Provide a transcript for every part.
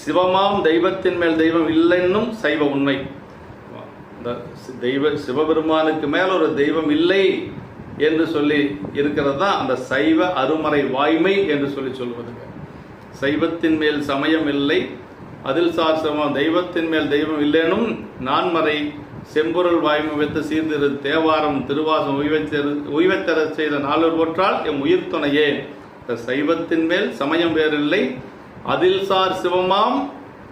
சிவமாம் தெய்வத்தின் மேல் தெய்வம் இல்லைன்னும் சைவ உண்மை. சிவபெருமானுக்கு மேல் ஒரு தெய்வம் இல்லை என்று சொல்லி இருக்கிறது தான் அந்த சைவ அருமறை வாய்மை என்று சொல்லுவதுங்க. சைவத்தின் மேல் சமயம் இல்லை, அதில் சார் சமம் தெய்வத்தின் மேல் தெய்வம் இல்லைனும் நான்மறை செம்பொருள் வாய்மை வைத்து சீர்திரு தேவாரம் திருவாசம் உய்வத்தர செய்த நாளூர் போற்றால் எம் உயிர் துணையே. சைவத்தின் மேல் சமயம் வேறில்லை, அதில் சார் சிவமாம்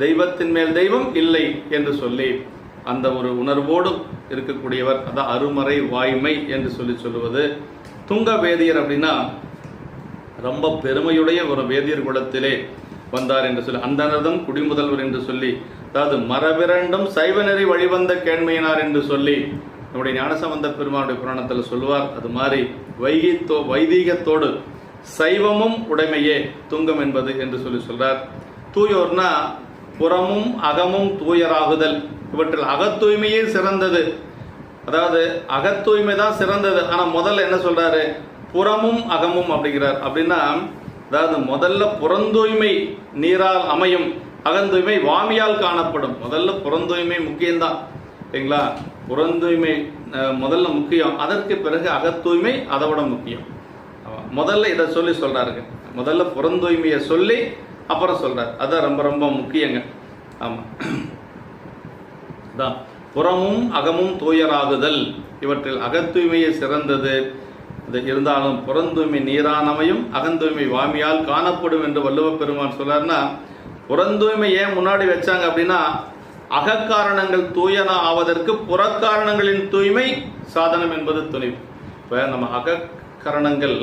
தெய்வத்தின் மேல் தெய்வம் இல்லை என்று சொல்லி அந்த ஒரு உணர்வோடு இருக்கக்கூடியவர். அதான் அருமறை வாய்மை என்று சொல்லுவது. துங்க வேதியர் அப்படின்னா ரொம்ப பெருமையுடைய ஒரு வேதியர் குலத்திலே வந்தார் என்று சொல்லி, அந்தனதும் குடிமுதல்வர் என்று சொல்லி, அதாவது மரபிரண்டும் சைவ நெறி வழிவந்த கேண்மையினார் என்று சொல்லி நம்முடைய ஞானசம்பந்த பெருமானுடைய புராணத்தில் சொல்லுவார். அது மாதிரி வைதீகத்தோடு சைவமும் உடைமையே துங்கம் என்பது என்று சொல்றார். தூயோர்னா புறமும் அகமும் தூயராகுதல். இவற்றில் அகத்தூய்மையே சிறந்தது. அதாவது அகத்தூய்மை தான் சிறந்தது. ஆனா முதல்ல என்ன சொல்றாரு? புறமும் அகமும் அப்படிங்கிறார். அப்படின்னா அதாவது முதல்ல புறந்தூய்மை நீரால் அமையும், அகந்தூய்மை வாமியால் காணப்படும். முதல்ல புறந்தூய்மை முக்கியம்தான் இல்லைங்களா? புறந்தூய்மை முதல்ல முக்கியம், அதற்கு பிறகு அகத்தூய்மை அதை விட முக்கியம். முதல்ல இதை சொல்றாருங்க. முதல்ல புறந்தூய்மையை சொல்லி அப்புறம் சொல்றாரு. அதான் ரொம்ப ரொம்ப முக்கியங்க. ஆமா, தான் புறமும் அகமும் தூயராகுதல். இவற்றில் அகத்தூய்மையே சிறந்தது. இருந்தாலும் புறந்தூய்மை நீரானமையும் அகந்தூய்மை வாமியால் காணப்படும் என்று வள்ளுவ பெருமான் சொல்றாருன்னா, புறந்தூய்மை ஏன் முன்னாடி வச்சாங்க அப்படின்னா, அகக்காரணங்கள் தூயன ஆவதற்கு புறக்காரணங்களின் தூய்மை சாதனம் என்பது துணிவு. இப்போ நம்ம அகக்கரணங்கள்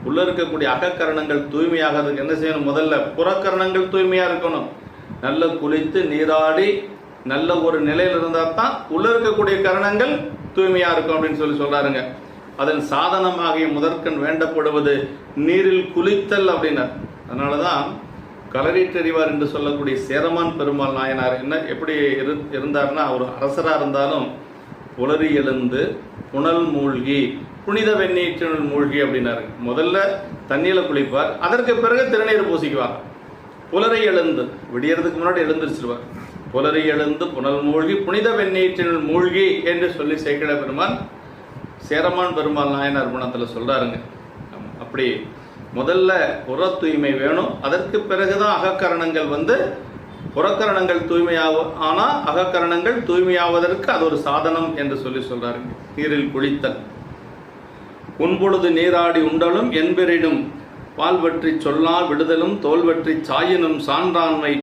உள்ள இருக்கக்கூடிய அகக்கரணங்கள் தூய்மையாகிறதுக்கு என்ன செய்யணும்? முதல்ல புறக்கரணங்கள் தூய்மையா இருக்கணும். நல்ல குளித்து நீராடி நல்ல ஒரு நிலையில் இருந்தால் தான் உள்ள இருக்கக்கூடிய கரணங்கள் தூய்மையா இருக்கும் அப்படின்னு சொல்றாருங்க. அதன் சாதனமாகிய முதற்கண் வேண்டப்படுவது நீரில் குளித்தல் அப்படின்னார். அதனாலதான் களரீற்றறிவார் என்று சொல்லக்கூடிய சேரமான் பெருமாள் நாயனார் எப்படி இருந்தார்னா, ஒரு அரசரா இருந்தாலும் புலரி எழுந்து புனல் மூழ்கி புனித வெந்நீற்றினுள் மூழ்கி அப்படின்னாரு. முதல்ல தண்ணியில குளிப்பார், அதற்கு பிறகு திருநீர் பூசிக்குவார். புலரை எழுந்து விடியறதுக்கு முன்னாடி எழுந்திருச்சிருவார். புலரை எழுந்து புனல் மூழ்கி புனித வெந்நீற்றினுள் மூழ்கி என்று சொல்லி சேக்கிழ பெருமான் சேரமான் பெருமாள் நாயனார் குணத்தில் சொல்றாருங்க. அப்படி முதல்ல புற தூய்மை வேணும், அதற்கு பிறகுதான் அகக்கரணங்கள் புறக்கரணங்கள் தூய்மையாகும். ஆனா அகக்கரணங்கள் தூய்மையாவதற்கு அது ஒரு சாதனம் என்று சொல்றாருங்க. நீரில் குளித்தல். உன்பொழுது நீராடி உண்டலும் என்பெரிடும் பால் பற்றி சொல்லால் விடுதலும் தோல் பற்றி சாயினும் சான்றாண்மை